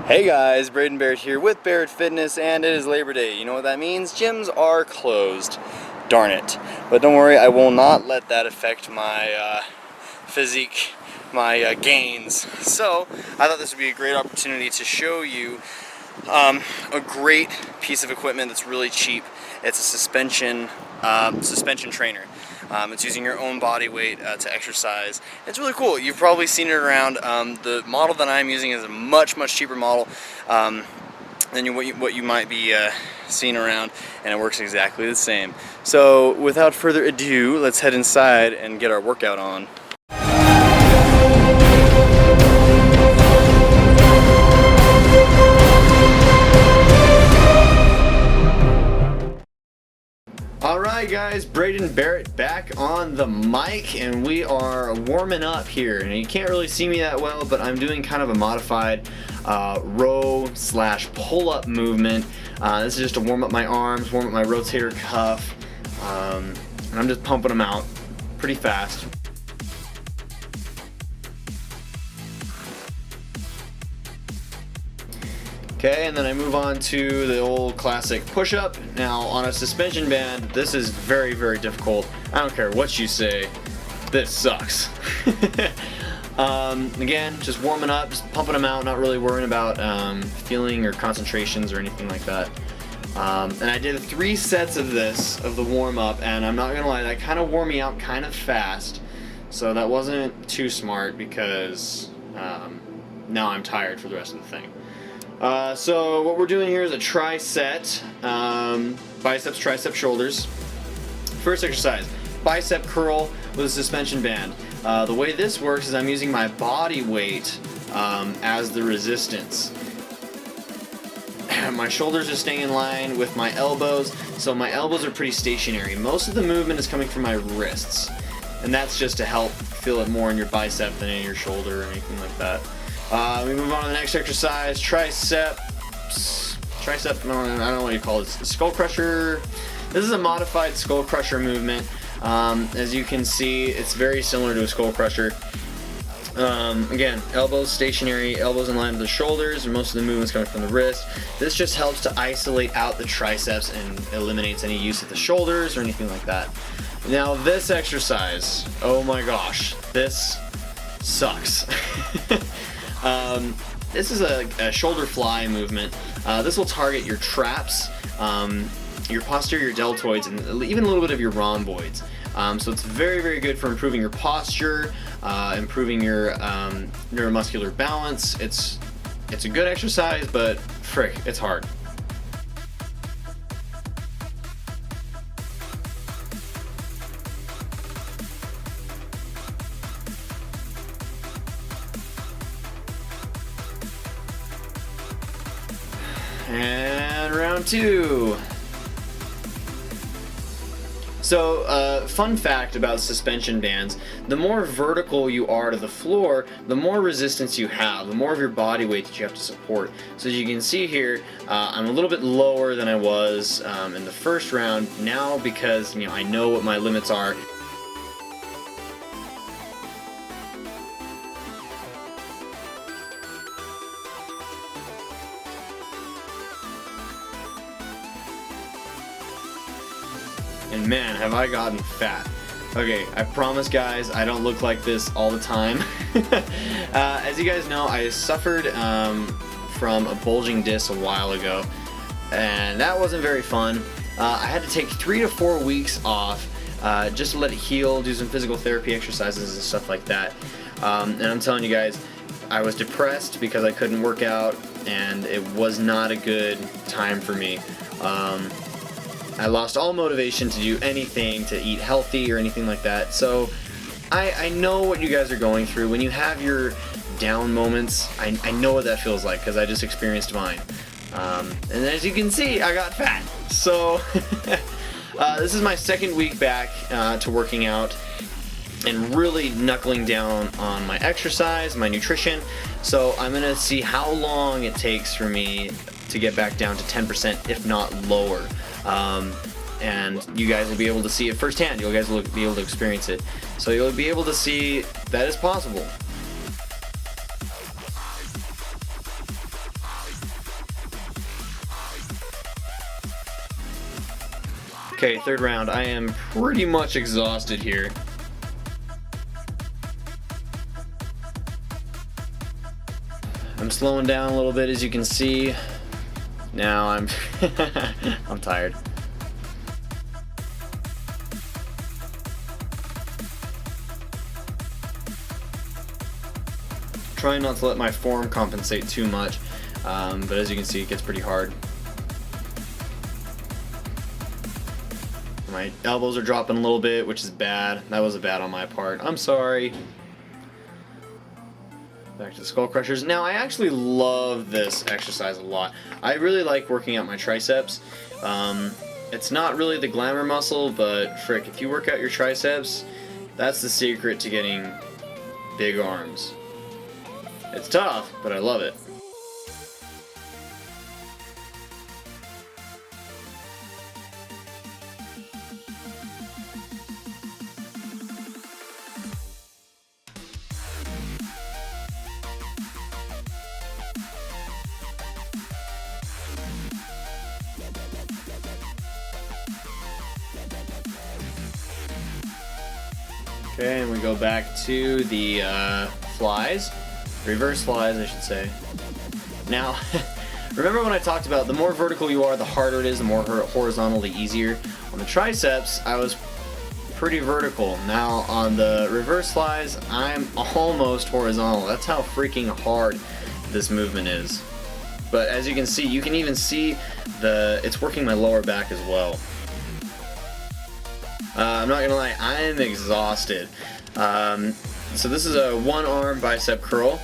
Hey guys, Braydon Barrett here with Barrett Fitness, and it is Labor Day. You know what that means? Gyms are closed. Darn it. But don't worry, I will not let that affect my physique, my gains. So I thought this would be a great opportunity to show you a great piece of equipment that's really cheap. It's a suspension trainer. It's using your own body weight to exercise. It's really cool. You've probably seen it around. The model that I'm using is a much cheaper model than what you might be seeing around, and it works exactly the same. So without further ado, let's head inside and get our workout on. Alright guys, Braydon Barrett back on the mic, and we are warming up here. And you can't really see me that well, but I'm doing kind of a modified row slash pull-up movement. This is just to warm up my arms, warm up my rotator cuff, and I'm just pumping them out pretty fast. Okay, and then I move on to the old classic push-up. Now on a suspension band, this is very difficult. I don't care what you say, this sucks. Again, just warming up, just pumping them out, not really worrying about feeling or concentrations or anything like that. And I did 3 sets of this, of the warm-up, and I'm not gonna lie, that kind of wore me out kind of fast. So that wasn't too smart because now I'm tired for the rest of the thing. So what we're doing here is a tricep, biceps, triceps, shoulders. First exercise, bicep curl with a suspension band. The way this works is I'm using my body weight as the resistance. My shoulders are staying in line with my elbows, so my elbows are pretty stationary. Most of the movement is coming from my wrists, and that's just to help feel it more in your bicep than in your shoulder or anything like that. We move on to the next exercise, tricep, I don't know what you call it, skull crusher. This is a modified skull crusher movement. As you can see, it's very similar to a skull crusher. Again, elbows stationary, elbows in line with the shoulders, and most of the movement's coming from the wrist. This just helps to isolate out the triceps and eliminates any use of the shoulders or anything like that. Now this exercise, oh my gosh, this sucks. This is a shoulder fly movement. This will target your traps, your posterior deltoids, and even a little bit of your rhomboids. So it's very good for improving your posture, improving your neuromuscular balance. It's a good exercise, but frick, it's hard. And round 2. So, fun fact about suspension bands, the more vertical you are to the floor, the more resistance you have, the more of your body weight that you have to support. So as you can see here, I'm a little bit lower than I was in the first round now because I know what my limits are. And man, have I gotten fat. Okay, I promise guys, I don't look like this all the time. As you guys know, I suffered from a bulging disc a while ago, and that wasn't very fun. I had to take 3 to 4 weeks off just to let it heal, do some physical therapy exercises and stuff like that. And I'm telling you guys, I was depressed because I couldn't work out, and it was not a good time for me. I lost all motivation to do anything, to eat healthy or anything like that. So I know what you guys are going through. When you have your down moments, I know what that feels like because I just experienced mine. And as you can see, I got fat. So this is my 2nd week back to working out and really knuckling down on my exercise, my nutrition. So I'm gonna see how long it takes for me to get back down to 10%, if not lower. And you guys will be able to see it firsthand. You guys will be able to experience it. So you'll be able to see that is possible. Okay, third round. I am pretty much exhausted here. I'm slowing down a little bit, as you can see. Now I'm I'm tired. Trying not to let my form compensate too much, but as you can see, it gets pretty hard. My elbows are dropping a little bit, which is bad. That was bad on my part. I'm sorry. Back to the skull crushers. Now, I actually love this exercise a lot. I really like working out my triceps. It's not really the glamour muscle, but frick, if you work out your triceps, that's the secret to getting big arms. It's tough, but I love it. Okay, and we go back to the flies. Reverse flies, I should say. Now, remember when I talked about the more vertical you are, the harder it is, the more horizontal, the easier. On the triceps, I was pretty vertical. Now, on the reverse flies, I'm almost horizontal. That's how freaking hard this movement is. But as you can even see it's working my lower back as well. I'm not gonna lie, I am exhausted. So this is a one-arm bicep curl.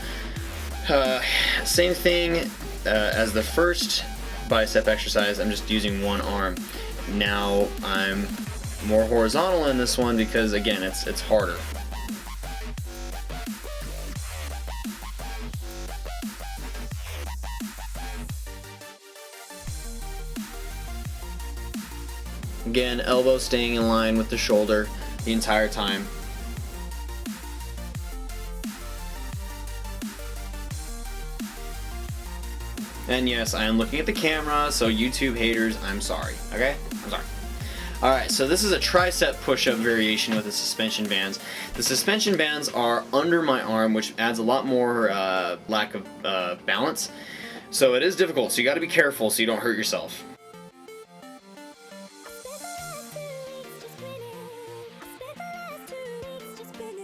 Same thing as the first bicep exercise, I'm just using one arm. Now I'm more horizontal in this one because, again, it's harder. Again, elbow staying in line with the shoulder the entire time. And yes, I am looking at the camera, so YouTube haters, I'm sorry, okay? I'm sorry. Alright, so this is a tricep push-up variation with the suspension bands. The suspension bands are under my arm, which adds a lot more lack of balance. So it is difficult, so you gotta be careful so you don't hurt yourself.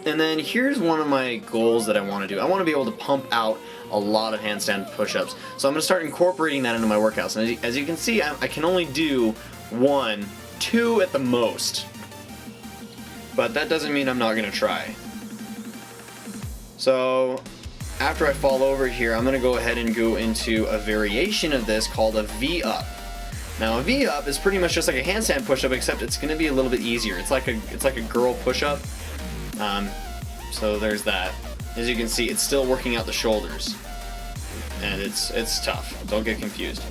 And then here's one of my goals that I want to do. I want to be able to pump out a lot of handstand push-ups. So I'm going to start incorporating that into my workouts. And as you can see, I can only do 1, 2 at the most. But that doesn't mean I'm not going to try. So after I fall over here, I'm going to go ahead and go into a variation of this called a V-up. Now a V-up is pretty much just like a handstand push-up, except it's going to be a little bit easier. It's like a girl push-up. So there's that. As you can see, it's still working out the shoulders, and it's tough. Don't get confused.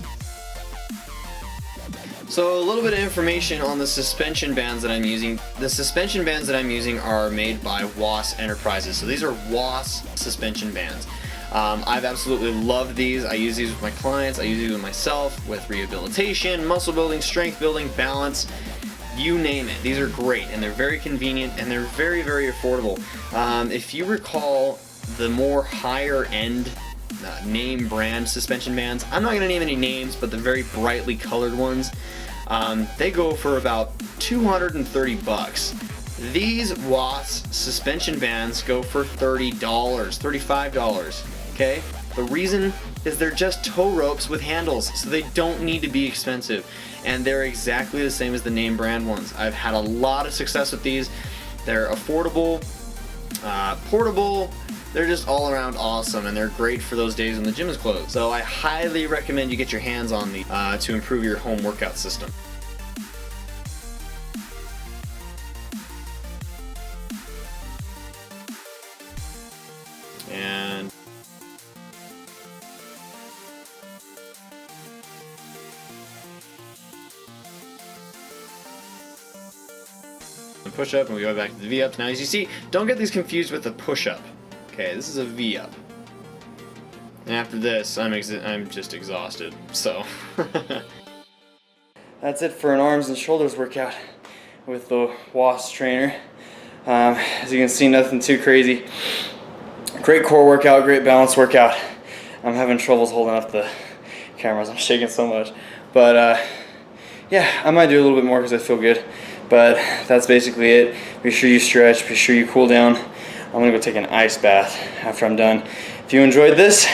So a little bit of information on the suspension bands that I'm using. The suspension bands that I'm using are made by WOSS Enterprises. So these are WOSS suspension bands. I've absolutely loved these. I use these with my clients. I use these with myself, with rehabilitation, muscle building, strength building, balance. You name it. These are great, and they're very convenient, and they're very, very affordable. If you recall the more higher end name brand suspension bands, I'm not going to name any names, but the very brightly colored ones, they go for about $230. These WOSS suspension bands go for $30, $35, okay? The reason is they're just tow ropes with handles, so they don't need to be expensive. And they're exactly the same as the name brand ones. I've had a lot of success with these. They're affordable, portable, they're just all around awesome, and they're great for those days when the gym is closed. So I highly recommend you get your hands on these to improve your home workout system. And push-up, and we go back to the V-ups. Now, as you see, don't get these confused with the push-up. Okay, this is a V-up. And after this, I'm just exhausted. So, that's it for an arms and shoulders workout with the WOSS Trainer. As you can see, nothing too crazy. Great core workout, great balance workout. I'm having troubles holding up the cameras. I'm shaking so much. But yeah, I might do a little bit more because I feel good. But that's basically it. Be sure you stretch, be sure you cool down. I'm gonna go take an ice bath after I'm done. If you enjoyed this,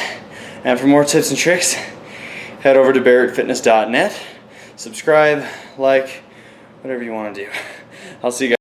and for more tips and tricks, head over to barrettfitness.net. Subscribe, like, whatever you want to do. I'll see you guys.